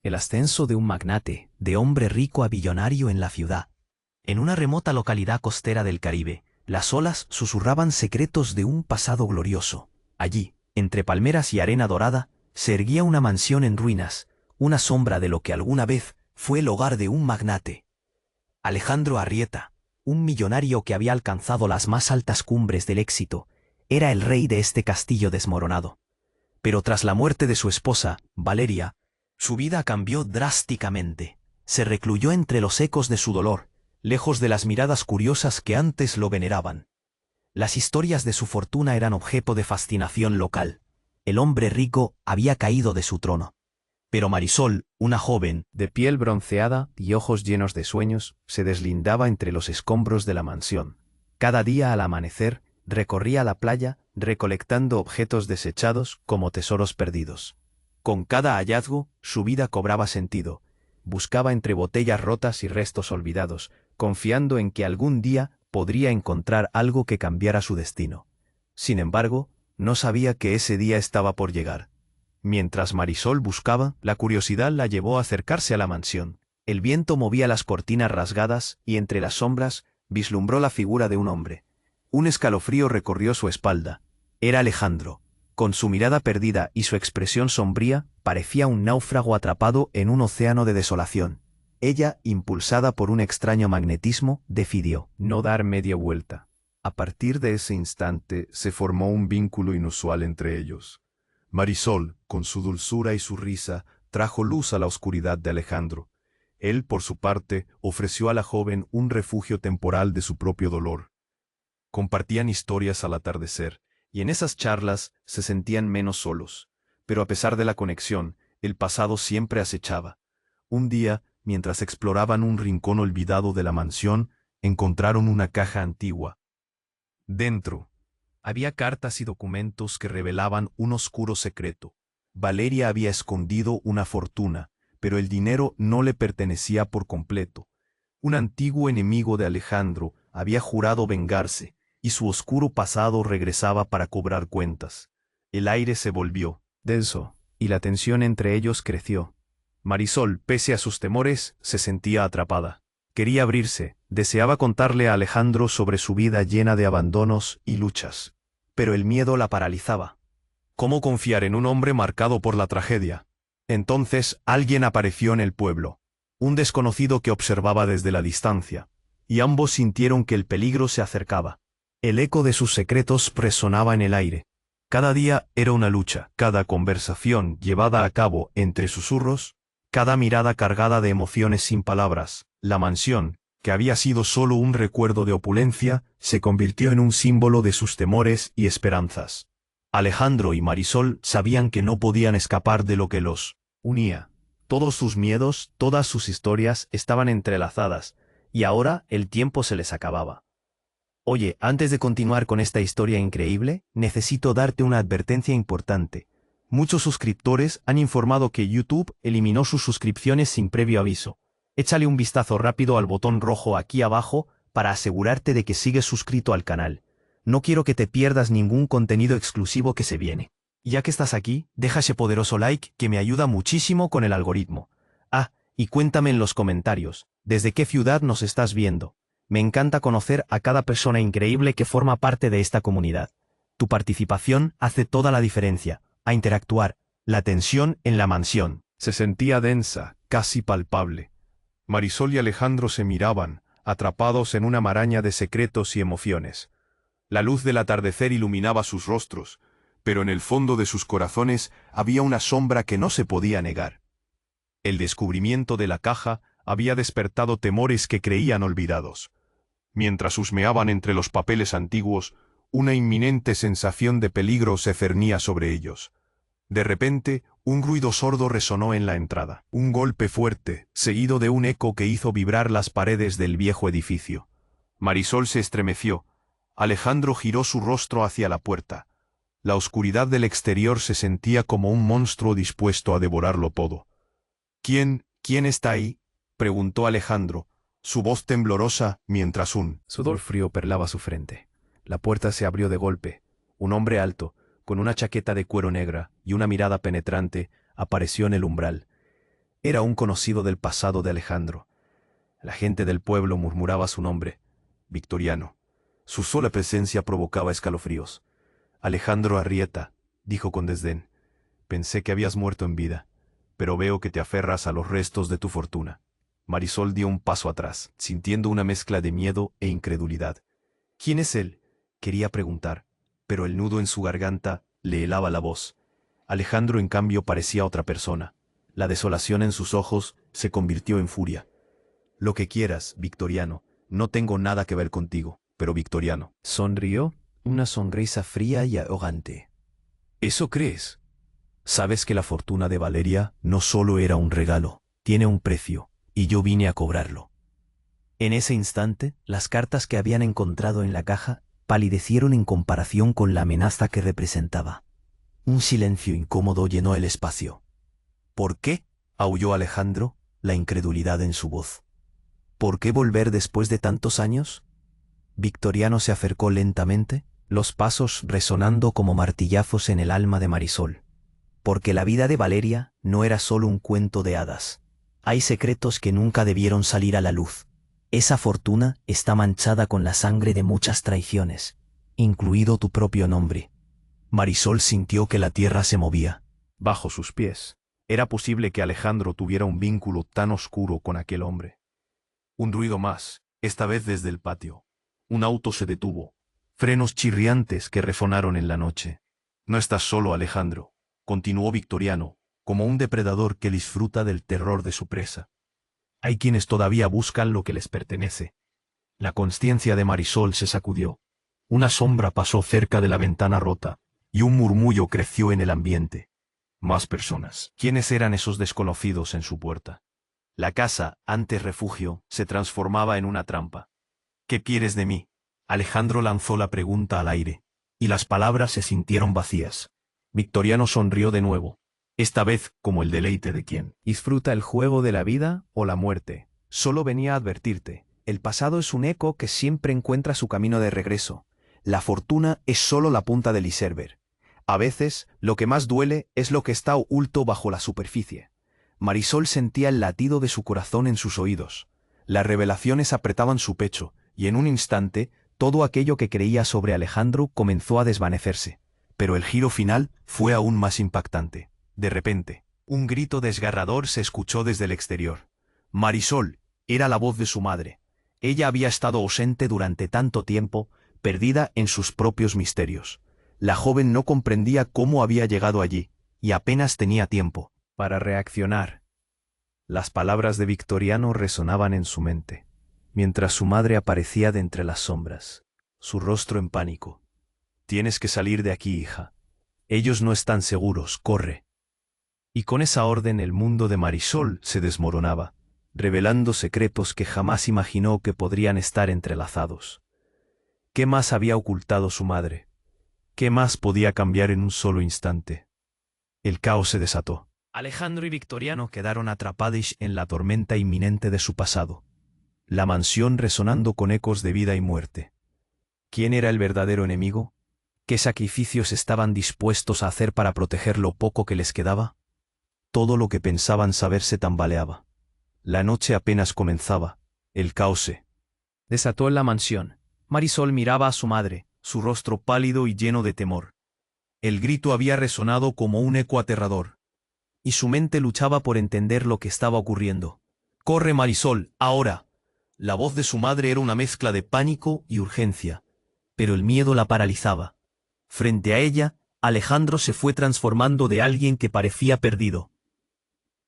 El ascenso de un magnate, de hombre rico a billonario en la ciudad. En una remota localidad costera del Caribe, las olas susurraban secretos de un pasado glorioso. Allí, entre palmeras y arena dorada, se erguía una mansión en ruinas, una sombra de lo que alguna vez fue el hogar de un magnate. Alejandro Arrieta, un millonario que había alcanzado las más altas cumbres del éxito, era el rey de este castillo desmoronado. Pero tras la muerte de su esposa, Valeria, su vida cambió drásticamente. Se recluyó entre los ecos de su dolor, lejos de las miradas curiosas que antes lo veneraban. Las historias de su fortuna eran objeto de fascinación local. El hombre rico había caído de su trono. Pero Marisol, una joven, de piel bronceada y ojos llenos de sueños, se deslindaba entre los escombros de la mansión. Cada día al amanecer, recorría la playa, recolectando objetos desechados como tesoros perdidos. Con cada hallazgo, su vida cobraba sentido. Buscaba entre botellas rotas y restos olvidados, confiando en que algún día podría encontrar algo que cambiara su destino. Sin embargo, no sabía que ese día estaba por llegar. Mientras Marisol buscaba, la curiosidad la llevó a acercarse a la mansión. El viento movía las cortinas rasgadas y entre las sombras vislumbró la figura de un hombre. Un escalofrío recorrió su espalda. Era Alejandro. Con su mirada perdida y su expresión sombría, parecía un náufrago atrapado en un océano de desolación. Ella, impulsada por un extraño magnetismo, decidió no dar media vuelta. A partir de ese instante se formó un vínculo inusual entre ellos. Marisol, con su dulzura y su risa, trajo luz a la oscuridad de Alejandro. Él, por su parte, ofreció a la joven un refugio temporal de su propio dolor. Compartían historias al atardecer, y en esas charlas se sentían menos solos. Pero a pesar de la conexión, el pasado siempre acechaba. Un día, mientras exploraban un rincón olvidado de la mansión, encontraron una caja antigua. Dentro, había cartas y documentos que revelaban un oscuro secreto. Valeria había escondido una fortuna, pero el dinero no le pertenecía por completo. Un antiguo enemigo de Alejandro había jurado vengarse, y su oscuro pasado regresaba para cobrar cuentas. El aire se volvió denso, y la tensión entre ellos creció. Marisol, pese a sus temores, se sentía atrapada. Quería abrirse, deseaba contarle a Alejandro sobre su vida llena de abandonos y luchas. Pero el miedo la paralizaba. ¿Cómo confiar en un hombre marcado por la tragedia? Entonces alguien apareció en el pueblo, un desconocido que observaba desde la distancia, y ambos sintieron que el peligro se acercaba. El eco de sus secretos resonaba en el aire. Cada día era una lucha, cada conversación llevada a cabo entre susurros, cada mirada cargada de emociones sin palabras. La mansión, que había sido solo un recuerdo de opulencia, se convirtió en un símbolo de sus temores y esperanzas. Alejandro y Marisol sabían que no podían escapar de lo que los unía. Todos sus miedos, todas sus historias estaban entrelazadas, y ahora el tiempo se les acababa. Oye, antes de continuar con esta historia increíble, necesito darte una advertencia importante. Muchos suscriptores han informado que YouTube eliminó sus suscripciones sin previo aviso. Échale un vistazo rápido al botón rojo aquí abajo para asegurarte de que sigues suscrito al canal. No quiero que te pierdas ningún contenido exclusivo que se viene. Ya que estás aquí, deja ese poderoso like que me ayuda muchísimo con el algoritmo. Ah, y cuéntame en los comentarios, ¿desde qué ciudad nos estás viendo? Me encanta conocer a cada persona increíble que forma parte de esta comunidad. Tu participación hace toda la diferencia. A interactuar. La tensión en la mansión se sentía densa, casi palpable. Marisol y Alejandro se miraban, atrapados en una maraña de secretos y emociones. La luz del atardecer iluminaba sus rostros, pero en el fondo de sus corazones había una sombra que no se podía negar. El descubrimiento de la caja había despertado temores que creían olvidados. Mientras husmeaban entre los papeles antiguos, una inminente sensación de peligro se cernía sobre ellos. De repente, un ruido sordo resonó en la entrada. Un golpe fuerte, seguido de un eco que hizo vibrar las paredes del viejo edificio. Marisol se estremeció. Alejandro giró su rostro hacia la puerta. La oscuridad del exterior se sentía como un monstruo dispuesto a devorarlo todo. ¿Quién está ahí?, preguntó Alejandro, su voz temblorosa mientras un sudor frío perlaba su frente. La puerta se abrió de golpe. Un hombre alto, con una chaqueta de cuero negra y una mirada penetrante, apareció en el umbral. Era un conocido del pasado de Alejandro. La gente del pueblo murmuraba su nombre, Victoriano. Su sola presencia provocaba escalofríos. Alejandro Arrieta, dijo con desdén, pensé que habías muerto en vida, pero veo que te aferras a los restos de tu fortuna. Marisol dio un paso atrás, sintiendo una mezcla de miedo e incredulidad. ¿Quién es él?, quería preguntar, pero el nudo en su garganta le helaba la voz. Alejandro, en cambio, parecía otra persona. La desolación en sus ojos se convirtió en furia. Lo que quieras, Victoriano, no tengo nada que ver contigo, pero Victoriano. Sonrió, una sonrisa fría y arrogante. ¿Eso crees? Sabes que la fortuna de Valeria no solo era un regalo, tiene un precio, y yo vine a cobrarlo. En ese instante, las cartas que habían encontrado en la caja palidecieron en comparación con la amenaza que representaba. Un silencio incómodo llenó el espacio. ¿Por qué?, aulló Alejandro, la incredulidad en su voz. ¿Por qué volver después de tantos años? Victoriano se acercó lentamente, los pasos resonando como martillazos en el alma de Marisol. Porque la vida de Valeria no era solo un cuento de hadas. Hay secretos que nunca debieron salir a la luz. Esa fortuna está manchada con la sangre de muchas traiciones, incluido tu propio nombre. Marisol sintió que la tierra se movía bajo sus pies. Era posible que Alejandro tuviera un vínculo tan oscuro con aquel hombre. Un ruido más, esta vez desde el patio. Un auto se detuvo. Frenos chirriantes que resonaron en la noche. No estás solo, Alejandro, continuó Victoriano, como un depredador que disfruta del terror de su presa. Hay quienes todavía buscan lo que les pertenece. La consciencia de Marisol se sacudió. Una sombra pasó cerca de la ventana rota, y un murmullo creció en el ambiente. Más personas. ¿Quiénes eran esos desconocidos en su puerta? La casa, antes refugio, se transformaba en una trampa. ¿Qué quieres de mí? Alejandro lanzó la pregunta al aire, y las palabras se sintieron vacías. Victoriano sonrió de nuevo, esta vez como el deleite de quien disfruta el juego de la vida o la muerte. Solo venía a advertirte, el pasado es un eco que siempre encuentra su camino de regreso. La fortuna es solo la punta del iceberg. A veces, lo que más duele es lo que está oculto bajo la superficie. Marisol sentía el latido de su corazón en sus oídos. Las revelaciones apretaban su pecho, y en un instante, todo aquello que creía sobre Alejandro comenzó a desvanecerse. Pero el giro final fue aún más impactante. De repente, un grito desgarrador se escuchó desde el exterior. Marisol, era la voz de su madre. Ella había estado ausente durante tanto tiempo, perdida en sus propios misterios. La joven no comprendía cómo había llegado allí, y apenas tenía tiempo para reaccionar. Las palabras de Victoriano resonaban en su mente, mientras su madre aparecía de entre las sombras, su rostro en pánico. «Tienes que salir de aquí, hija. Ellos no están seguros, corre». Y con esa orden el mundo de Marisol se desmoronaba, revelando secretos que jamás imaginó que podrían estar entrelazados. ¿Qué más había ocultado su madre? ¿Qué más podía cambiar en un solo instante? El caos se desató. Alejandro y Victoriano quedaron atrapados en la tormenta inminente de su pasado. La mansión resonando con ecos de vida y muerte. ¿Quién era el verdadero enemigo? ¿Qué sacrificios estaban dispuestos a hacer para proteger lo poco que les quedaba? Todo lo que pensaban saber se tambaleaba. La noche apenas comenzaba. El caos se desató en la mansión. Marisol miraba a su madre, su rostro pálido y lleno de temor. El grito había resonado como un eco aterrador, y su mente luchaba por entender lo que estaba ocurriendo. «¡Corre, Marisol, ahora!». La voz de su madre era una mezcla de pánico y urgencia, pero el miedo la paralizaba. Frente a ella, Alejandro se fue transformando de alguien que parecía perdido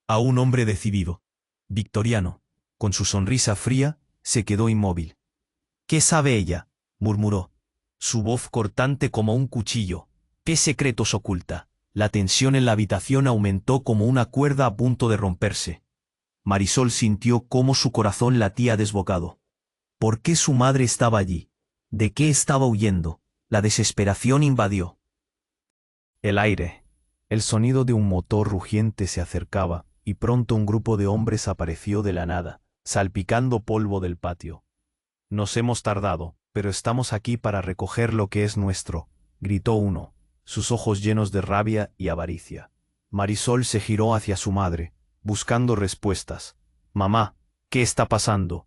a un hombre decidido. Victoriano, con su sonrisa fría, se quedó inmóvil. «¿Qué sabe ella?», murmuró, su voz cortante como un cuchillo. «¿Qué secretos oculta?». La tensión en la habitación aumentó como una cuerda a punto de romperse. Marisol sintió cómo su corazón latía desbocado. ¿Por qué su madre estaba allí? ¿De qué estaba huyendo? La desesperación invadió el aire. El sonido de un motor rugiente se acercaba, y pronto un grupo de hombres apareció de la nada, salpicando polvo del patio. «Nos hemos tardado, pero estamos aquí para recoger lo que es nuestro», gritó uno, sus ojos llenos de rabia y avaricia. Marisol se giró hacia su madre, buscando respuestas. «Mamá, ¿qué está pasando?».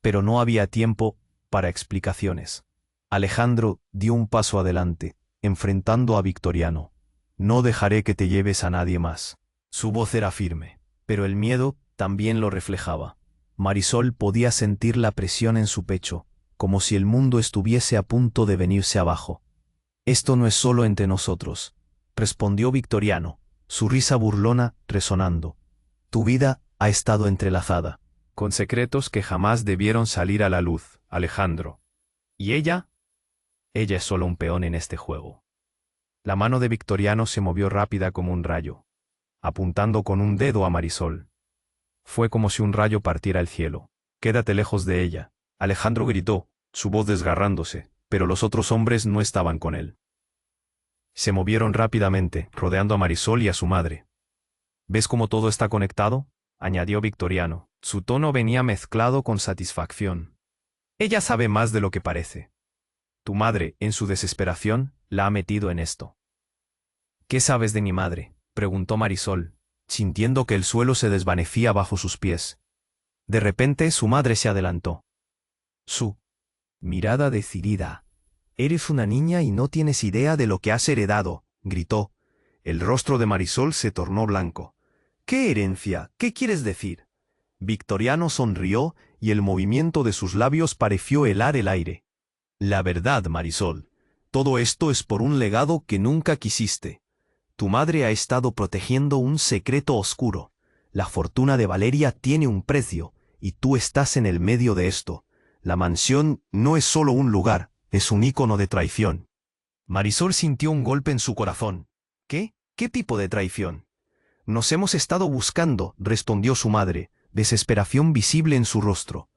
Pero no había tiempo para explicaciones. Alejandro dio un paso adelante, enfrentando a Victoriano. «No dejaré que te lleves a nadie más». Su voz era firme, pero el miedo también lo reflejaba. Marisol podía sentir la presión en su pecho, como si el mundo estuviese a punto de venirse abajo. «Esto no es solo entre nosotros», respondió Victoriano, su risa burlona resonando. «Tu vida ha estado entrelazada con secretos que jamás debieron salir a la luz, Alejandro. ¿Y ella? Ella es solo un peón en este juego». La mano de Victoriano se movió rápida como un rayo, apuntando con un dedo a Marisol. Fue como si un rayo partiera el cielo. «Quédate lejos de ella», Alejandro gritó, su voz desgarrándose, pero los otros hombres no estaban con él. Se movieron rápidamente, rodeando a Marisol y a su madre. «¿Ves cómo todo está conectado?», añadió Victoriano. Su tono venía mezclado con satisfacción. «Ella sabe más de lo que parece. Tu madre, en su desesperación, la ha metido en esto». «¿Qué sabes de mi madre?», preguntó Marisol, sintiendo que el suelo se desvanecía bajo sus pies. De repente su madre se adelantó. Su mirada decidida. «Eres una niña y no tienes idea de lo que has heredado», gritó. El rostro de Marisol se tornó blanco. «¿Qué herencia? ¿Qué quieres decir?». Victoriano sonrió y el movimiento de sus labios pareció helar el aire. «La verdad, Marisol, todo esto es por un legado que nunca quisiste. Tu madre ha estado protegiendo un secreto oscuro. La fortuna de Valeria tiene un precio, y tú estás en el medio de esto. La mansión no es solo un lugar, es un ícono de traición». Marisol sintió un golpe en su corazón. «¿Qué? ¿Qué tipo de traición?». «Nos hemos estado buscando», respondió su madre, desesperación visible en su rostro.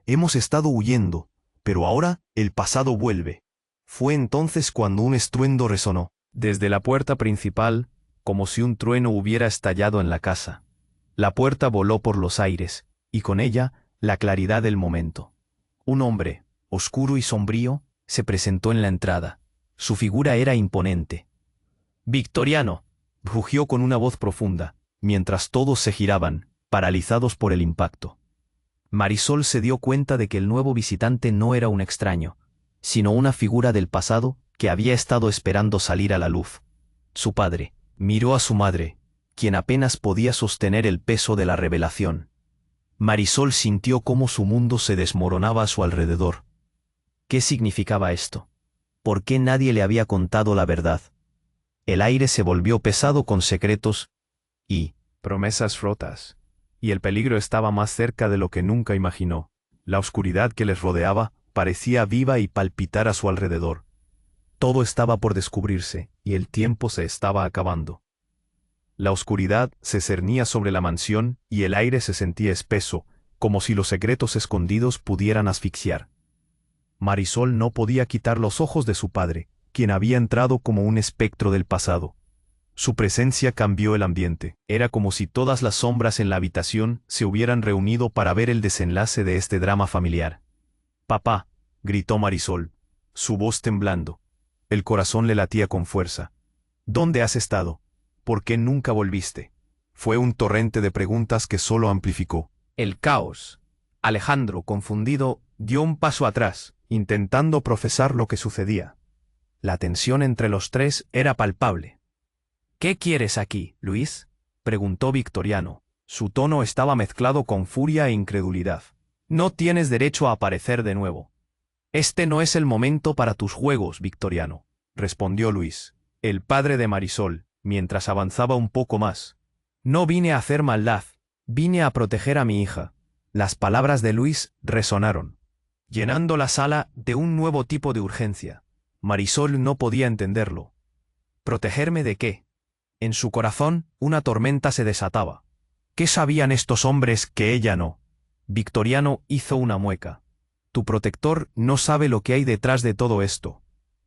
«Hemos estado huyendo, pero ahora el pasado vuelve». Fue entonces cuando un estruendo resonó desde la puerta principal, como si un trueno hubiera estallado en la casa. La puerta voló por los aires, y con ella la claridad del momento. Un hombre, oscuro y sombrío, se presentó en la entrada. Su figura era imponente. «Victoriano», rugió con una voz profunda, mientras todos se giraban, paralizados por el impacto. Marisol se dio cuenta de que el nuevo visitante no era un extraño, sino una figura del pasado que había estado esperando salir a la luz. Su padre miró a su madre, quien apenas podía sostener el peso de la revelación. Marisol sintió cómo su mundo se desmoronaba a su alrededor. ¿Qué significaba esto? ¿Por qué nadie le había contado la verdad? El aire se volvió pesado con secretos y promesas rotas, y el peligro estaba más cerca de lo que nunca imaginó. La oscuridad que les rodeaba parecía viva y palpitar a su alrededor. Todo estaba por descubrirse, y el tiempo se estaba acabando. La oscuridad se cernía sobre la mansión y el aire se sentía espeso, como si los secretos escondidos pudieran asfixiar. Marisol no podía quitar los ojos de su padre, quien había entrado como un espectro del pasado. Su presencia cambió el ambiente. Era como si todas las sombras en la habitación se hubieran reunido para ver el desenlace de este drama familiar. «Papá», gritó Marisol, su voz temblando. El corazón le latía con fuerza. «¿Dónde has estado? ¿Por qué nunca volviste?». Fue un torrente de preguntas que solo amplificó el caos. Alejandro, confundido, dio un paso atrás, intentando profesar lo que sucedía. La tensión entre los tres era palpable. «¿Qué quieres aquí, Luis?», preguntó Victoriano. Su tono estaba mezclado con furia e incredulidad. «No tienes derecho a aparecer de nuevo». «Este no es el momento para tus juegos, Victoriano», respondió Luis, el padre de Marisol, mientras avanzaba un poco más. «No vine a hacer maldad, vine a proteger a mi hija». Las palabras de Luis resonaron, llenando la sala de un nuevo tipo de urgencia. Marisol no podía entenderlo. ¿Protegerme de qué? En su corazón, una tormenta se desataba. ¿Qué sabían estos hombres que ella no? Victoriano hizo una mueca. «Tu protector no sabe lo que hay detrás de todo esto.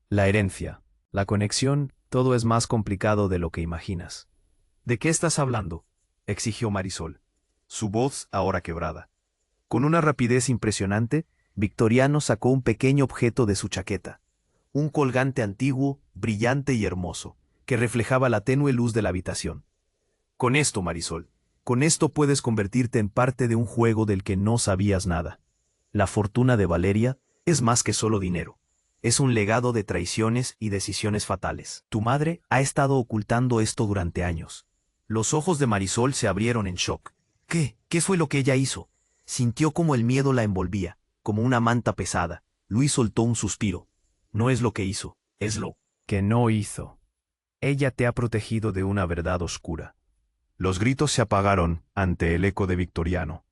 La herencia, la conexión, todo es más complicado de lo que imaginas». «¿De qué estás hablando?», exigió Marisol, su voz ahora quebrada. Con una rapidez impresionante, Victoriano sacó un pequeño objeto de su chaqueta. Un colgante antiguo, brillante y hermoso, que reflejaba la tenue luz de la habitación. «Con esto, Marisol, Con esto puedes convertirte en parte de un juego del que no sabías nada. La fortuna de Valeria es más que solo dinero. Es un legado de traiciones y decisiones fatales. Tu madre ha estado ocultando esto durante años. Los ojos de Marisol se abrieron en shock. ¿Qué? ¿Qué fue lo que ella hizo? Sintió como el miedo la envolvía, como una manta pesada. Luis soltó un suspiro. No es lo que hizo, es lo que no hizo. Ella te ha protegido de una verdad oscura. Los gritos se apagaron ante el eco de Victoriano.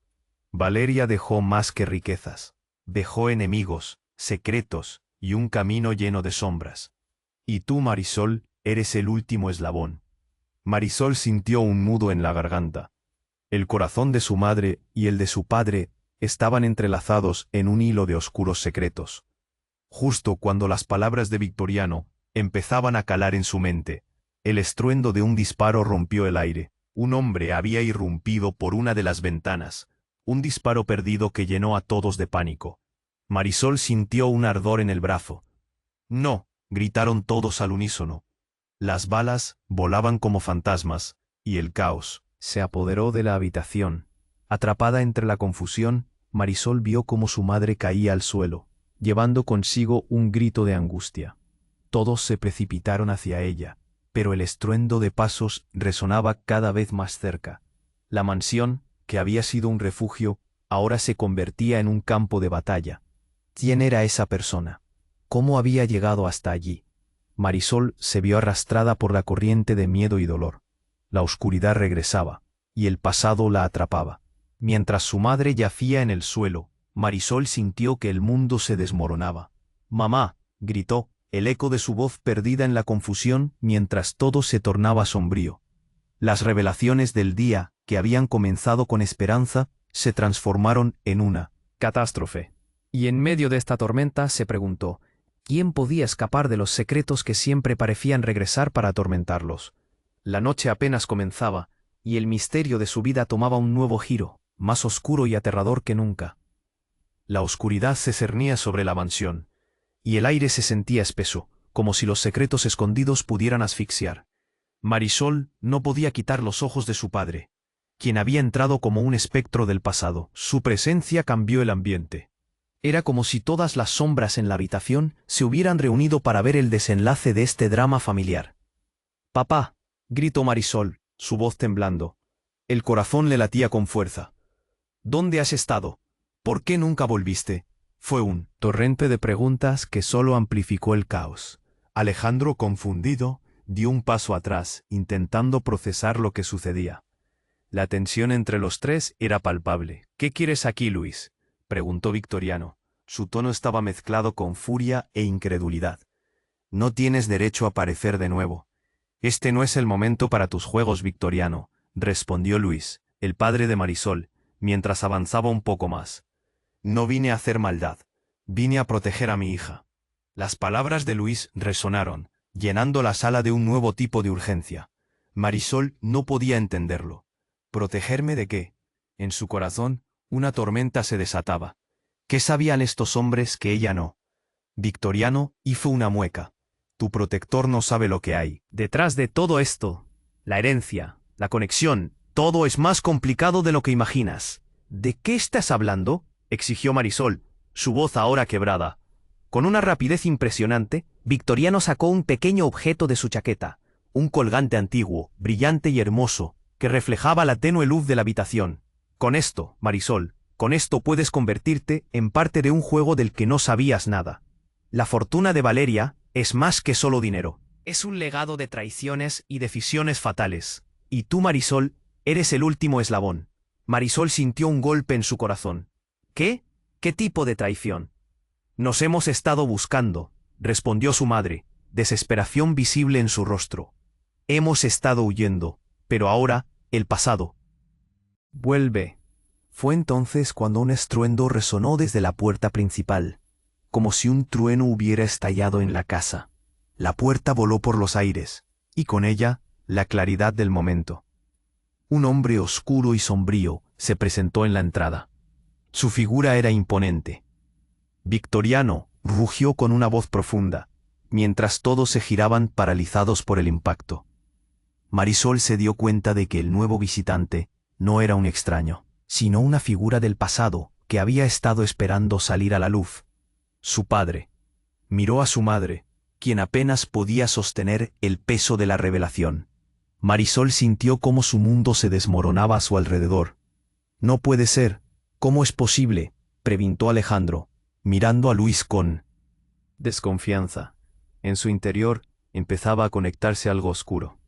Valeria dejó más que riquezas. Dejó enemigos, secretos y un camino lleno de sombras. Y tú, Marisol, eres el último eslabón. Marisol sintió un nudo en la garganta. El corazón de su madre y el de su padre estaban entrelazados en un hilo de oscuros secretos. Justo cuando las palabras de Victoriano empezaban a calar en su mente, el estruendo de un disparo rompió el aire. Un hombre había irrumpido por una de las ventanas. Un disparo perdido que llenó a todos de pánico. Marisol sintió un ardor en el brazo. «¡No!», gritaron todos al unísono. Las balas volaban como fantasmas, y el caos se apoderó de la habitación. Atrapada entre la confusión, Marisol vio cómo su madre caía al suelo, llevando consigo un grito de angustia. Todos se precipitaron hacia ella, pero el estruendo de pasos resonaba cada vez más cerca. La mansión, que había sido un refugio, ahora se convertía en un campo de batalla. ¿Quién era esa persona? ¿Cómo había llegado hasta allí? Marisol se vio arrastrada por la corriente de miedo y dolor. La oscuridad regresaba, y el pasado la atrapaba. Mientras su madre yacía en el suelo, Marisol sintió que el mundo se desmoronaba. «¡Mamá!», gritó, el eco de su voz perdida en la confusión mientras todo se tornaba sombrío. Las revelaciones del día, que habían comenzado con esperanza, se transformaron en una catástrofe. Y en medio de esta tormenta se preguntó, ¿quién podía escapar de los secretos que siempre parecían regresar para atormentarlos? La noche apenas comenzaba, y el misterio de su vida tomaba un nuevo giro, más oscuro y aterrador que nunca. La oscuridad se cernía sobre la mansión, y el aire se sentía espeso, como si los secretos escondidos pudieran asfixiar. Marisol no podía quitar los ojos de su padre, quien había entrado como un espectro del pasado. Su presencia cambió el ambiente. Era como si todas las sombras en la habitación se hubieran reunido para ver el desenlace de este drama familiar. «¡Papá!», gritó Marisol, su voz temblando. El corazón le latía con fuerza. «¿Dónde has estado? ¿Por qué nunca volviste?». Fue un torrente de preguntas que solo amplificó el caos. Alejandro, confundido, dio un paso atrás, intentando procesar lo que sucedía. La tensión entre los tres era palpable. «¿Qué quieres aquí, Luis?», preguntó Victoriano. Su tono estaba mezclado con furia e incredulidad. «No tienes derecho a aparecer de nuevo. Este no es el momento para tus juegos, Victoriano», respondió Luis, el padre de Marisol, mientras avanzaba un poco más. «No vine a hacer maldad. Vine a proteger a mi hija». Las palabras de Luis resonaron, llenando la sala de un nuevo tipo de urgencia. Marisol no podía entenderlo. ¿Protegerme de qué? En su corazón, una tormenta se desataba. ¿Qué sabían estos hombres que ella no? Victoriano hizo una mueca. «Tu protector no sabe lo que hay detrás de todo esto. La herencia, la conexión, todo es más complicado de lo que imaginas». «¿De qué estás hablando?», exigió Marisol, su voz ahora quebrada. Con una rapidez impresionante, Victoriano sacó un pequeño objeto de su chaqueta, un colgante antiguo, brillante y hermoso, que reflejaba la tenue luz de la habitación. «Con esto, Marisol, con esto puedes convertirte en parte de un juego del que no sabías nada. La fortuna de Valeria es más que solo dinero. Es un legado de traiciones y decisiones fatales. Y tú, Marisol, eres el último eslabón». Marisol sintió un golpe en su corazón. «¿Qué? ¿Qué tipo de traición?». «Nos hemos estado buscando», respondió su madre, desesperación visible en su rostro. «Hemos estado huyendo, pero ahora, el pasado vuelve». Fue entonces cuando un estruendo resonó desde la puerta principal, como si un trueno hubiera estallado en la casa. La puerta voló por los aires, y con ella, la claridad del momento. Un hombre oscuro y sombrío se presentó en la entrada. Su figura era imponente. «Victoriano», rugió con una voz profunda, mientras todos se giraban paralizados por el impacto. Marisol se dio cuenta de que el nuevo visitante no era un extraño, sino una figura del pasado que había estado esperando salir a la luz. Su padre. Miró a su madre, quien apenas podía sostener el peso de la revelación. Marisol sintió cómo su mundo se desmoronaba a su alrededor. «No puede ser. ¿Cómo es posible?», preguntó Alejandro, mirando a Luis con desconfianza. En su interior empezaba a conectarse algo oscuro.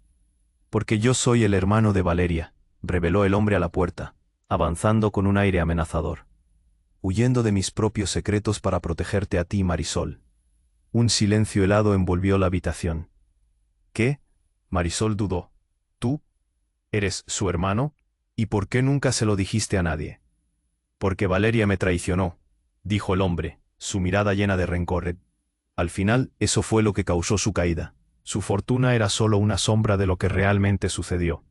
«Porque yo soy el hermano de Valeria», reveló el hombre a la puerta, avanzando con un aire amenazador. «Huyendo de mis propios secretos para protegerte a ti, Marisol». Un silencio helado envolvió la habitación. «¿Qué?», Marisol dudó. «¿Tú? ¿Eres su hermano? ¿Y por qué nunca se lo dijiste a nadie?» «Porque Valeria me traicionó», dijo el hombre, su mirada llena de rencor. Al final, eso fue lo que causó su caída. Su fortuna era solo una sombra de lo que realmente sucedió.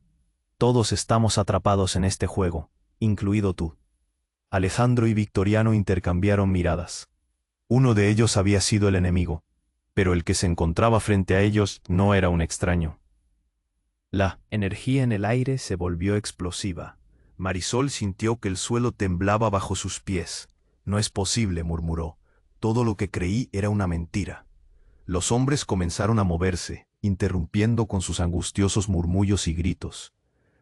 «Todos estamos atrapados en este juego, incluido tú». Alejandro y Victoriano intercambiaron miradas. Uno de ellos había sido el enemigo, pero el que se encontraba frente a ellos no era un extraño. La energía en el aire se volvió explosiva. Marisol sintió que el suelo temblaba bajo sus pies. «No es posible», murmuró. «Todo lo que creí era una mentira». Los hombres comenzaron a moverse, interrumpiendo con sus angustiosos murmullos y gritos.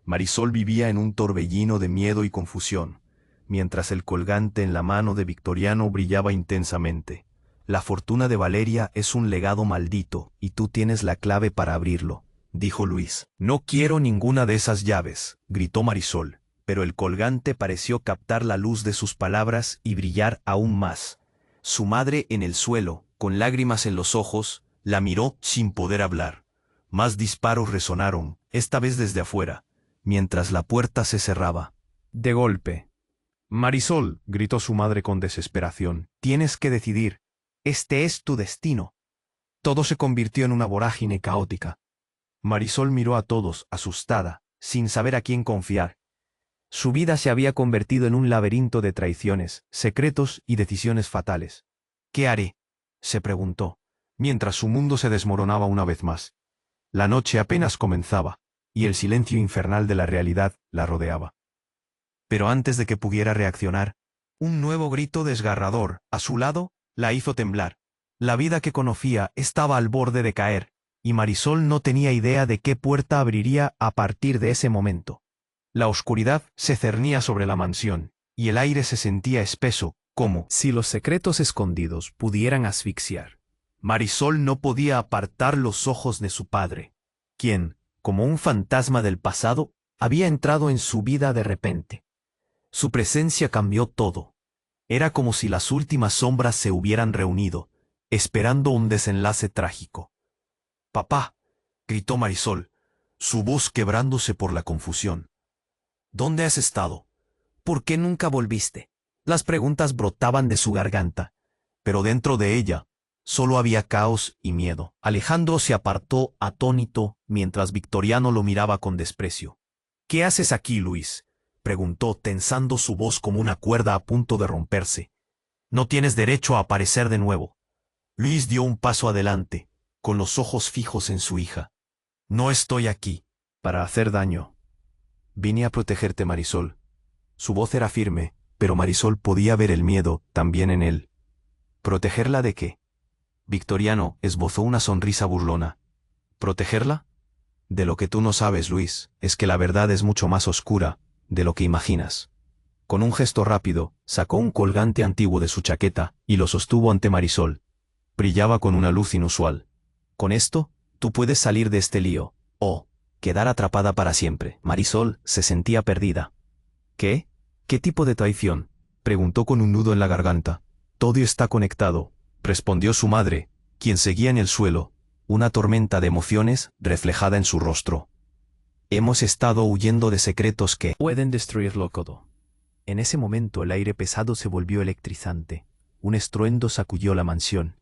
Marisol vivía en un torbellino de miedo y confusión, mientras el colgante en la mano de Victoriano brillaba intensamente. «La fortuna de Valeria es un legado maldito, y tú tienes la clave para abrirlo», dijo Luis. «No quiero ninguna de esas llaves», gritó Marisol, pero el colgante pareció captar la luz de sus palabras y brillar aún más. Su madre, en el suelo, con lágrimas en los ojos, la miró sin poder hablar. Más disparos resonaron, esta vez desde afuera, mientras la puerta se cerraba. De golpe. «Marisol», gritó su madre con desesperación, «tienes que decidir. Este es tu destino». Todo se convirtió en una vorágine caótica. Marisol miró a todos, asustada, sin saber a quién confiar. Su vida se había convertido en un laberinto de traiciones, secretos y decisiones fatales. «¿Qué haré?», se preguntó, mientras su mundo se desmoronaba una vez más. La noche apenas comenzaba, y el silencio infernal de la realidad la rodeaba. Pero antes de que pudiera reaccionar, un nuevo grito desgarrador, a su lado, la hizo temblar. La vida que conocía estaba al borde de caer, y Marisol no tenía idea de qué puerta abriría a partir de ese momento. La oscuridad se cernía sobre la mansión, y el aire se sentía espeso, como si los secretos escondidos pudieran asfixiar. Marisol no podía apartar los ojos de su padre, quien, como un fantasma del pasado, había entrado en su vida de repente. Su presencia cambió todo. Era como si las últimas sombras se hubieran reunido, esperando un desenlace trágico. «Papá», gritó Marisol, su voz quebrándose por la confusión. «¿Dónde has estado? ¿Por qué nunca volviste?». Las preguntas brotaban de su garganta, pero dentro de ella solo había caos y miedo. Alejandro se apartó atónito mientras Victoriano lo miraba con desprecio. «¿Qué haces aquí, Luis?», preguntó, tensando su voz como una cuerda a punto de romperse. «No tienes derecho a aparecer de nuevo». Luis dio un paso adelante, con los ojos fijos en su hija. «No estoy aquí para hacer daño. Vine a protegerte, Marisol». Su voz era firme, pero Marisol podía ver el miedo también en él. «¿Protegerla de qué?». Victoriano esbozó una sonrisa burlona. «¿Protegerla? De lo que tú no sabes, Luis, es que la verdad es mucho más oscura de lo que imaginas». Con un gesto rápido, sacó un colgante antiguo de su chaqueta y lo sostuvo ante Marisol. Brillaba con una luz inusual. «Con esto, tú puedes salir de este lío, o quedar atrapada para siempre». Marisol se sentía perdida. «¿Qué? ¿Qué tipo de traición?», preguntó con un nudo en la garganta. «Todo está conectado», respondió su madre, quien seguía en el suelo, una tormenta de emociones reflejada en su rostro. «Hemos estado huyendo de secretos que pueden destruirlo todo». En ese momento el aire pesado se volvió electrizante. Un estruendo sacudió la mansión,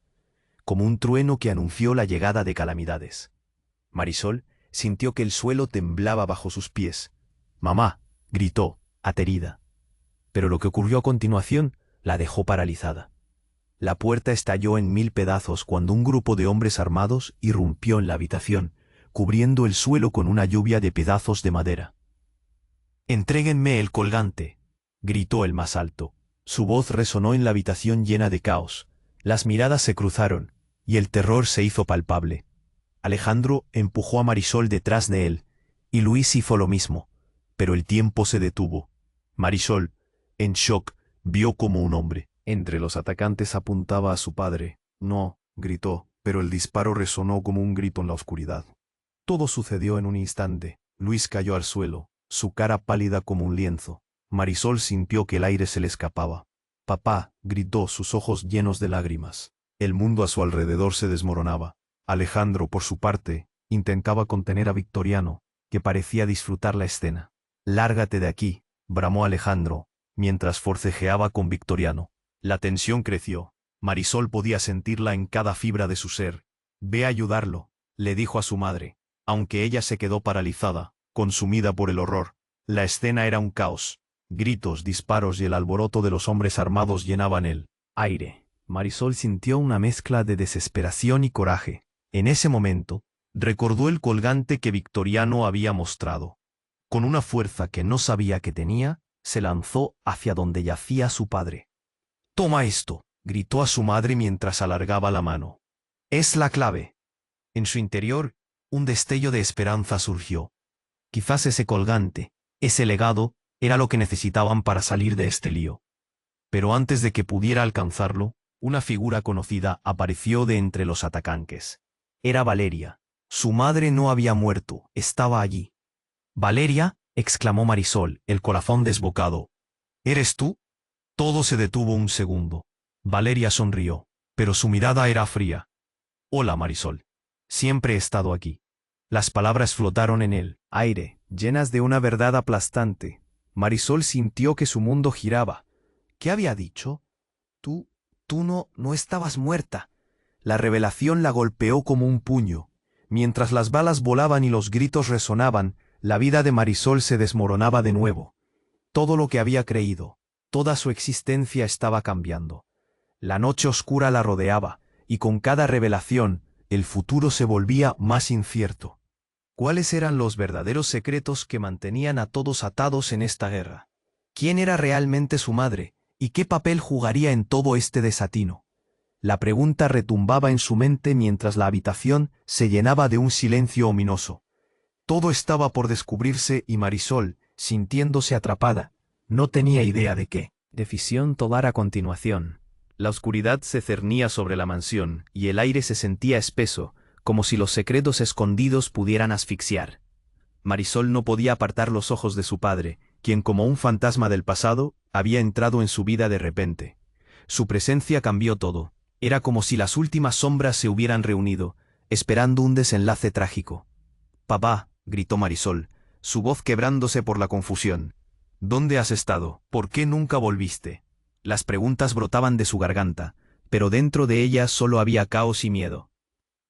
como un trueno que anunció la llegada de calamidades. Marisol sintió que el suelo temblaba bajo sus pies. «Mamá», gritó, aterida. Pero lo que ocurrió a continuación la dejó paralizada. La puerta estalló en 1000 pedazos cuando un grupo de hombres armados irrumpió en la habitación, cubriendo el suelo con una lluvia de pedazos de madera. Entréguenme el colgante, gritó el más alto. Su voz resonó en la habitación llena de caos. Las miradas se cruzaron, y el terror se hizo palpable. Alejandro empujó a Marisol detrás de él, y Luis hizo lo mismo, pero el tiempo se detuvo. Marisol, en shock, vio como un hombre entre los atacantes apuntaba a su padre. No, gritó, pero el disparo resonó como un grito en la oscuridad. Todo sucedió en un instante. Luis cayó al suelo, su cara pálida como un lienzo. Marisol sintió que el aire se le escapaba. «Papá», gritó, sus ojos llenos de lágrimas. El mundo a su alrededor se desmoronaba. Alejandro, por su parte, intentaba contener a Victoriano, que parecía disfrutar la escena. «Lárgate de aquí», bramó Alejandro, mientras forcejeaba con Victoriano. La tensión creció. Marisol podía sentirla en cada fibra de su ser. «Ve a ayudarlo», le dijo a su madre, aunque ella se quedó paralizada, consumida por el horror. La escena era un caos. Gritos, disparos y el alboroto de los hombres armados llenaban el aire. Marisol sintió una mezcla de desesperación y coraje. En ese momento, recordó el colgante que Victoriano había mostrado. Con una fuerza que no sabía que tenía, se lanzó hacia donde yacía su padre. «Toma esto», gritó a su madre mientras alargaba la mano. «Es la clave». En su interior, un destello de esperanza surgió. Quizás ese colgante, ese legado, era lo que necesitaban para salir de este lío. Pero antes de que pudiera alcanzarlo, una figura conocida apareció de entre los atacantes. Era Valeria. Su madre no había muerto, estaba allí. «¿Valeria?», exclamó Marisol, el corazón desbocado. «¿Eres tú?». Todo se detuvo un segundo. Valeria sonrió, pero su mirada era fría. «Hola, Marisol. Siempre he estado aquí». Las palabras flotaron en el aire, llenas de una verdad aplastante. Marisol sintió que su mundo giraba. ¿Qué había dicho? Tú no estabas muerta. La revelación la golpeó como un puño. Mientras las balas volaban y los gritos resonaban, la vida de Marisol se desmoronaba de nuevo. Todo lo que había creído, toda su existencia estaba cambiando. La noche oscura la rodeaba, y con cada revelación, el futuro se volvía más incierto. ¿Cuáles eran los verdaderos secretos que mantenían a todos atados en esta guerra? ¿Quién era realmente su madre, y qué papel jugaría en todo este desatino? La pregunta retumbaba en su mente mientras la habitación se llenaba de un silencio ominoso. Todo estaba por descubrirse y Marisol, sintiéndose atrapada, no tenía idea de qué decisión tomar a continuación. La oscuridad se cernía sobre la mansión y el aire se sentía espeso, como si los secretos escondidos pudieran asfixiar. Marisol no podía apartar los ojos de su padre, quien como un fantasma del pasado, había entrado en su vida de repente. Su presencia cambió todo. Era como si las últimas sombras se hubieran reunido, esperando un desenlace trágico. «Papá», gritó Marisol, su voz quebrándose por la confusión. «¿Dónde has estado? ¿Por qué nunca volviste?». Las preguntas brotaban de su garganta, pero dentro de ellas solo había caos y miedo.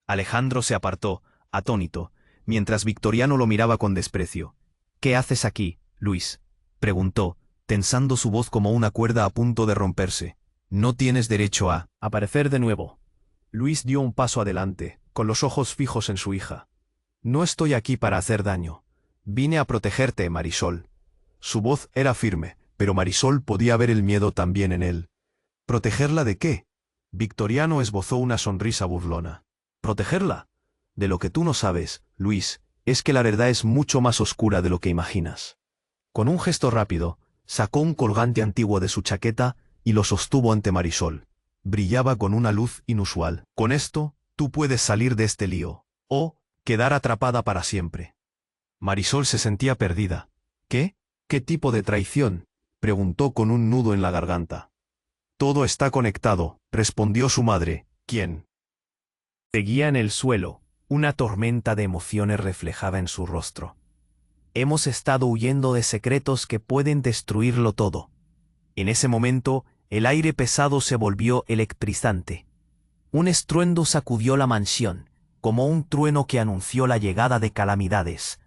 Alejandro se apartó, atónito, mientras Victoriano lo miraba con desprecio. «¿Qué haces aquí, Luis?», preguntó, tensando su voz como una cuerda a punto de romperse. «No tienes derecho a aparecer de nuevo». Luis dio un paso adelante, con los ojos fijos en su hija. «No estoy aquí para hacer daño. Vine a protegerte, Marisol». Su voz era firme, pero Marisol podía ver el miedo también en él. ¿Protegerla de qué? Victoriano esbozó una sonrisa burlona. ¿Protegerla? De lo que tú no sabes, Luis, es que la verdad es mucho más oscura de lo que imaginas. Con un gesto rápido, sacó un colgante antiguo de su chaqueta y lo sostuvo ante Marisol. Brillaba con una luz inusual. «Con esto, tú puedes salir de este lío, o quedar atrapada para siempre». Marisol se sentía perdida. «¿Qué? ¿Qué tipo de traición?», preguntó con un nudo en la garganta. «Todo está conectado», respondió su madre, quien seguía en el suelo. Una tormenta de emociones reflejaba en su rostro. «Hemos estado huyendo de secretos que pueden destruirlo todo». En ese momento, el aire pesado se volvió electrizante. Un estruendo sacudió la mansión, como un trueno que anunció la llegada de calamidades.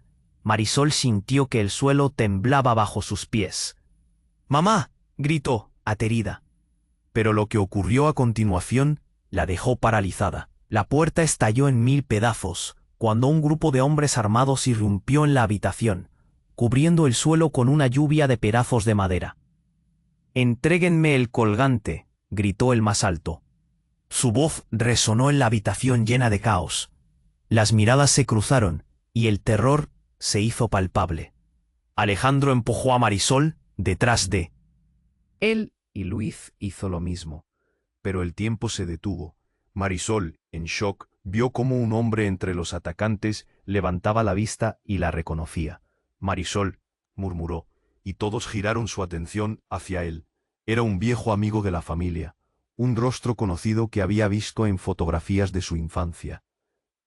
Marisol sintió que el suelo temblaba bajo sus pies. «¡Mamá!», gritó, aterida. Pero lo que ocurrió a continuación la dejó paralizada. La puerta estalló en 1000 pedazos, cuando un grupo de hombres armados irrumpió en la habitación. cubriendo el suelo con una lluvia de pedazos de madera. «Entréguenme el colgante», gritó el más alto. Su voz resonó en la habitación llena de caos. Las miradas se cruzaron, y el terror se hizo palpable. Alejandro empujó a Marisol detrás de él y Luis hizo lo mismo. Pero el tiempo se detuvo. Marisol, en shock, vio cómo un hombre entre los atacantes levantaba la vista y la reconocía. «Marisol», murmuró, y todos giraron su atención hacia él. Era un viejo amigo de la familia, un rostro conocido que había visto en fotografías de su infancia.